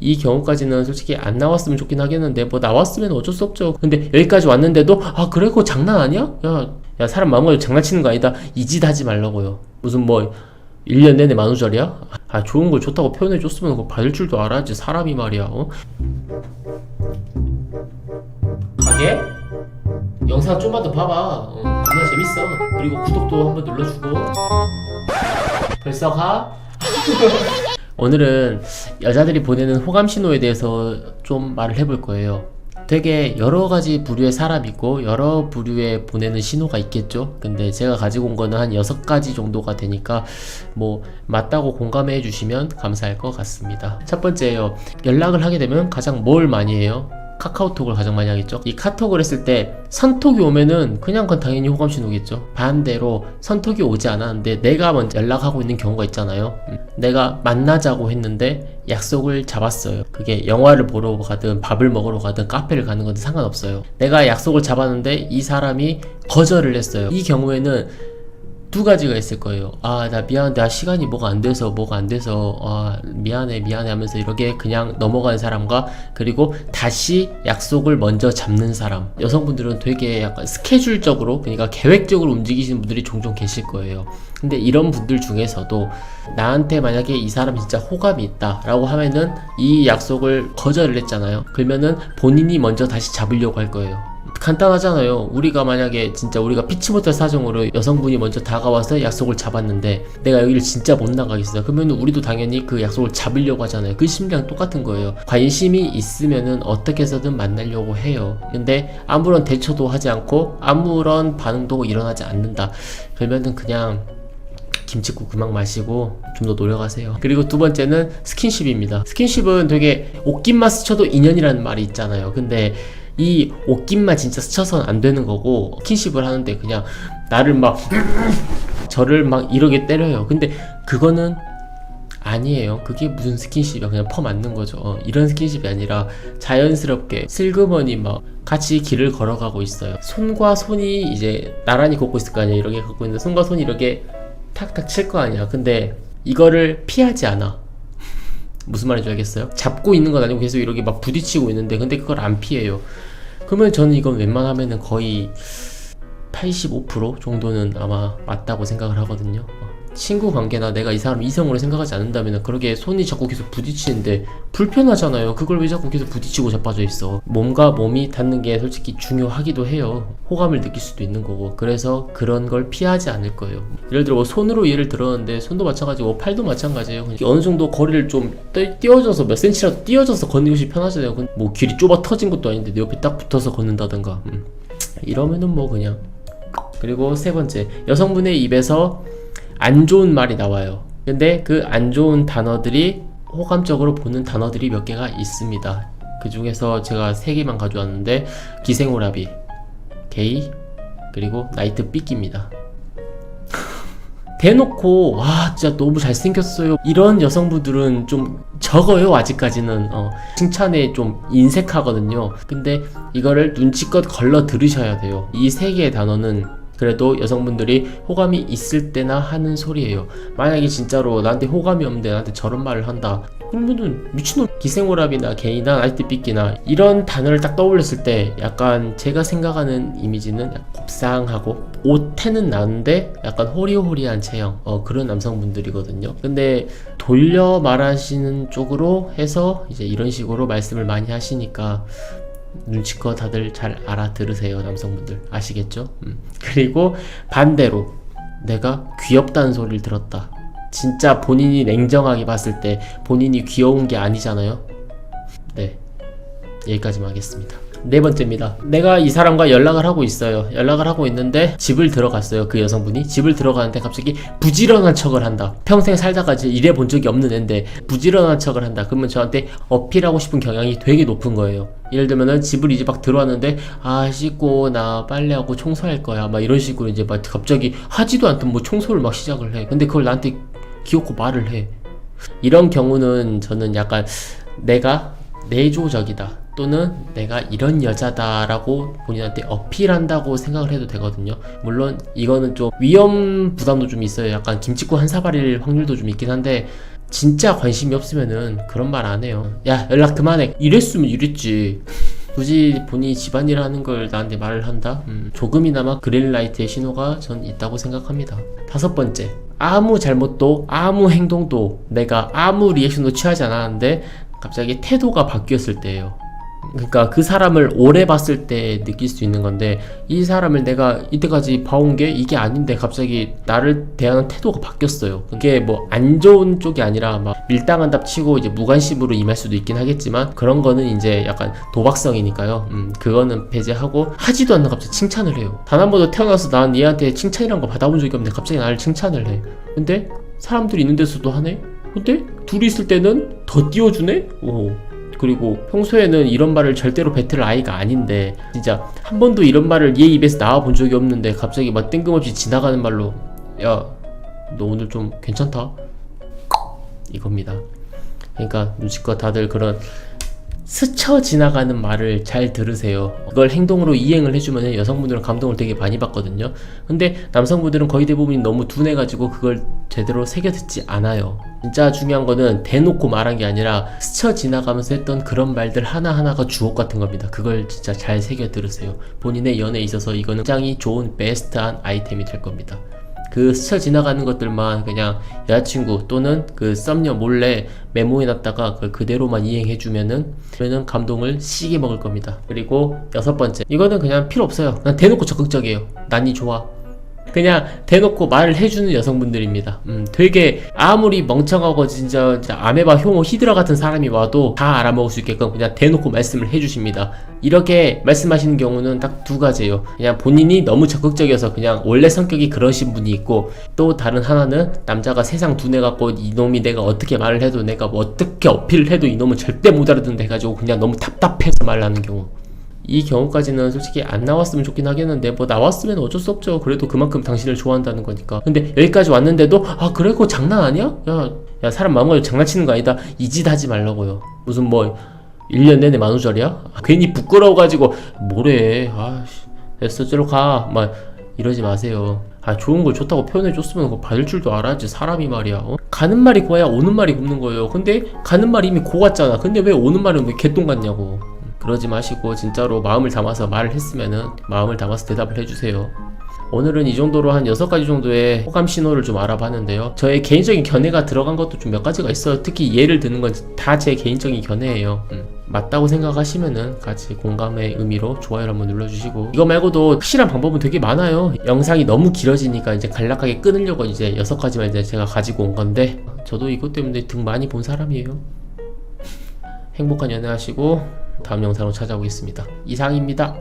이 경우까지는 솔직히 안 나왔으면 좋긴 하겠는데 뭐 나왔으면 어쩔 수 없죠. 근데 여기까지 왔는데도 아 그래 그거 장난 아니야? 야 사람 마음 가지고 장난치는 거 아니다. 이 짓 하지 말라고요. 무슨 뭐 1년 내내 만우절이야? 아 좋은 걸 좋다고 표현해줬으면 그거 받을 줄도 알아야지 사람이 말이야. 가게? 영상 좀만 더 봐봐. 겁나 재밌어. 그리고 구독도 한번 눌러주고. 벌써 가? 오늘은 여자들이 보내는 호감 신호에 대해서 좀 말을 해볼 거예요. 되게 여러 가지 부류의 사람이 있고 여러 부류의 보내는 신호가 있겠죠. 근데 제가 가지고 온 거는 한 6가지 정도가 되니까 뭐 맞다고 공감해 주시면 감사할 것 같습니다. 첫 번째예요. 연락을 하게 되면 가장 뭘 많이 해요? 카카오톡을 가장 많이 하겠죠. 이 카톡을 했을 때 선톡이 오면은 그냥 그건 당연히 호감 신호겠죠. 반대로 선톡이 오지 않았는데 내가 먼저 연락하고 있는 경우가 있잖아요. 내가 만나자고 했는데 약속을 잡았어요. 그게 영화를 보러 가든 밥을 먹으러 가든 카페를 가는 건 상관없어요. 내가 약속을 잡았는데 이 사람이 거절을 했어요. 이 경우에는 두 가지가 있을 거예요. 아, 나 미안한데, 시간이 뭐가 안 돼서, 미안해 하면서 이렇게 그냥 넘어가는 사람과, 그리고 다시 약속을 먼저 잡는 사람. 여성분들은 되게 약간 스케줄적으로, 그러니까 계획적으로 움직이시는 분들이 종종 계실 거예요. 근데 이런 분들 중에서도 나한테 만약에 이 사람 진짜 호감이 있다 라고 하면은 이 약속을 거절을 했잖아요. 그러면은 본인이 먼저 다시 잡으려고 할 거예요. 간단하잖아요. 우리가 만약에 진짜 우리가 피치 못할 사정으로 여성분이 먼저 다가와서 약속을 잡았는데 내가 여기를 진짜 못 나가겠어. 그러면 우리도 당연히 그 약속을 잡으려고 하잖아요. 그 심리랑 똑같은 거예요. 관심이 있으면은 어떻게 해서든 만나려고 해요. 근데 아무런 대처도 하지 않고 아무런 반응도 일어나지 않는다. 그러면은 그냥 김치국 그만 마시고 좀 더 노력하세요. 그리고 두 번째는 스킨십입니다. 스킨십은 되게 옷깃만 스쳐도 인연이라는 말이 있잖아요. 근데 이 옷깃만 진짜 스쳐서는 안 되는 거고 스킨십을 하는데 그냥 나를 막 저를 막 이러게 때려요. 근데 그거는 아니에요. 그게 무슨 스킨십이야. 그냥 퍼 맞는 거죠. 이런 스킨십이 아니라 자연스럽게 슬그머니 막 같이 길을 걸어가고 있어요. 손과 손이 이제 나란히 걷고 있을 거 아니야. 이렇게 걷고 있는데 손과 손이 이렇게 탁탁 칠 거 아니야. 근데 이거를 피하지 않아. 무슨 말인지 알겠어요? 잡고 있는 건 아니고 계속 이렇게 막 부딪히고 있는데 근데 그걸 안 피해요. 그러면 저는 이건 웬만하면은 거의 85% 정도는 아마 맞다고 생각을 하거든요. 친구 관계나 내가 이 사람 이성으로 생각하지 않는다면 그렇게 손이 자꾸 계속 부딪히는데 불편하잖아요. 그걸 왜 자꾸 계속 부딪히고 자빠져 있어. 몸과 몸이 닿는 게 솔직히 중요하기도 해요. 호감을 느낄 수도 있는 거고. 그래서 그런 걸 피하지 않을 거예요. 예를 들어 뭐 손으로 예를 들었는데 손도 마찬가지고 팔도 마찬가지예요. 어느 정도 거리를 좀 띄워져서 몇 센치라도 띄워져서 걷는 것이 편하잖아요. 뭐 길이 좁아 터진 것도 아닌데 내 옆에 딱 붙어서 걷는다든가 이러면은 뭐 그냥. 그리고 세 번째, 여성분의 입에서 안 좋은 말이 나와요. 근데 그 안 좋은 단어들이 호감적으로 보는 단어들이 몇 개가 있습니다. 그 중에서 제가 3개만 가져왔는데 기생오라비, 게이, 그리고 나이트 삐끼입니다. 대놓고 와 진짜 너무 잘생겼어요 이런 여성분들은 좀 적어요. 아직까지는 칭찬에 좀 인색하거든요. 근데 이거를 눈치껏 걸러 들으셔야 돼요. 이 3개의 단어는 그래도 여성분들이 호감이 있을 때나 하는 소리예요. 만약에 진짜로 나한테 호감이 없는데 나한테 저런 말을 한다 그러면은 미친놈. 기생오랍이나 게이나 나이트 삐끼나 이런 단어를 딱 떠올렸을 때 약간 제가 생각하는 이미지는 약간 곱상하고 옷태는 나는데 약간 호리호리한 체형 그런 남성분들이거든요. 근데 돌려 말하시는 쪽으로 해서 이제 이런 식으로 말씀을 많이 하시니까 눈치껏 다들 잘 알아들으세요. 남성분들 아시겠죠? 그리고 반대로 내가 귀엽다는 소리를 들었다. 진짜 본인이 냉정하게 봤을 때 본인이 귀여운 게 아니잖아요. 네, 여기까지만 하겠습니다. 네 번째입니다. 내가 이 사람과 연락을 하고 있어요. 연락을 하고 있는데 집을 들어갔어요. 그 여성분이 집을 들어가는데 갑자기 부지런한 척을 한다. 평생 살다가 이래 본 적이 없는 앤데 부지런한 척을 한다. 그러면 저한테 어필하고 싶은 경향이 되게 높은 거예요. 예를 들면은 집을 이제 막 들어왔는데 씻고 나 빨래하고 청소할 거야 막 이런 식으로 이제 막 갑자기 하지도 않던 뭐 청소를 막 시작을 해. 근데 그걸 나한테 귀엽고 말을 해. 이런 경우는 저는 약간 내가 내조적이다 또는 내가 이런 여자다라고 본인한테 어필한다고 생각을 해도 되거든요. 물론 이거는 좀 위험 부담도 좀 있어요. 약간 김치국 한 사발일 확률도 좀 있긴 한데 진짜 관심이 없으면은 그런 말 안 해요. 야, 연락 그만해. 이랬으면 이랬지. 굳이 본인이 집안일 하는 걸 나한테 말을 한다? 조금이나마 그린라이트의 신호가 전 있다고 생각합니다. 5번째, 아무 잘못도 아무 행동도 내가 아무 리액션도 취하지 않았는데 갑자기 태도가 바뀌었을 때예요. 그러니까 그 사람을 오래 봤을 때 느낄 수 있는 건데, 이 사람을 내가 이때까지 봐온 게 이게 아닌데 갑자기 나를 대하는 태도가 바뀌었어요. 그게 뭐 안 좋은 쪽이 아니라 막 밀당한답 치고 이제 무관심으로 임할 수도 있긴 하겠지만, 그런 거는 이제 약간 도박성이니까요. 그거는 배제하고, 하지도 않는 갑자기 칭찬을 해요. 단 한 번도 태어나서 난 얘한테 칭찬이란 거 받아본 적이 없는데 갑자기 나를 칭찬을 해. 근데 사람들이 있는 데서도 하네? 근데 둘이 있을 때는 더 띄워주네? 오. 그리고 평소에는 이런 말을 절대로 뱉을 아이가 아닌데, 진짜 한 번도 이런 말을 얘 입에서 나와 본 적이 없는데 갑자기 막 뜬금없이 지나가는 말로 야, 너 오늘 좀 괜찮다? 이겁니다. 그러니까 눈치껏 다들 그런 스쳐 지나가는 말을 잘 들으세요. 그걸 행동으로 이행을 해주면 여성분들은 감동을 되게 많이 받거든요. 근데 남성분들은 거의 대부분이 너무 둔해가지고 그걸 제대로 새겨 듣지 않아요. 진짜 중요한 거는 대놓고 말한 게 아니라 스쳐 지나가면서 했던 그런 말들 하나하나가 주옥 같은 겁니다. 그걸 진짜 잘 새겨 들으세요. 본인의 연애에 있어서 이거는 굉장히 좋은 베스트한 아이템이 될 겁니다. 그 스쳐 지나가는 것들만 그냥 여자친구 또는 그 썸녀 몰래 메모해놨다가 그걸 그대로만 이행해주면은 감동을 시게 먹을 겁니다. 그리고 6번째, 이거는 그냥 필요 없어요. 난 대놓고 적극적이에요. 난이 좋아. 그냥 대놓고 말을 해주는 여성분들입니다. 되게 아무리 멍청하고 진짜 아메바, 효모, 히드라 같은 사람이 와도 다 알아먹을 수 있게끔 그냥 대놓고 말씀을 해주십니다. 이렇게 말씀하시는 경우는 딱 2가지예요. 그냥 본인이 너무 적극적이어서 그냥 원래 성격이 그러신 분이 있고, 또 다른 하나는 남자가 세상 둔해갖고 이놈이 내가 어떻게 말을 해도, 내가 뭐 어떻게 어필을 해도 이놈은 절대 못 알아듣는다 해가지고 그냥 너무 답답해서 말을 하는 경우. 이 경우까지는 솔직히 안 나왔으면 좋긴 하겠는데, 뭐 나왔으면 어쩔 수 없죠. 그래도 그만큼 당신을 좋아한다는 거니까. 근데 여기까지 왔는데도 아 그래? 그거 장난 아니야? 야 사람 마음가지고 장난치는 거 아니다. 이 짓 하지 말라고요. 무슨 뭐 1년 내내 만우절이야? 괜히 부끄러워가지고 뭐래, 아씨 됐어 저로 가 막 이러지 마세요. 좋은 걸 좋다고 표현해줬으면 그거 받을 줄도 알아야지. 사람이 말이야. 가는 말이 고야 오는 말이 굽는 거예요. 근데 가는 말이 이미 고갔잖아. 근데 왜 오는 말은 왜 개똥 같냐고. 그러지 마시고 진짜로 마음을 담아서 말을 했으면은 마음을 담아서 대답을 해주세요. 오늘은 이 정도로 한 6가지 정도의 호감 신호를 좀 알아봤는데요. 저의 개인적인 견해가 들어간 것도 좀 몇 가지가 있어요. 특히 예를 드는 건 다 제 개인적인 견해예요. 맞다고 생각하시면은 같이 공감의 의미로 좋아요를 한번 눌러주시고, 이거 말고도 확실한 방법은 되게 많아요. 영상이 너무 길어지니까 이제 간략하게 끊으려고 이제 6가지만 이제 제가 가지고 온 건데, 저도 이것 때문에 등 많이 본 사람이에요. 행복한 연애 하시고 다음 영상으로 찾아오겠습니다. 이상입니다.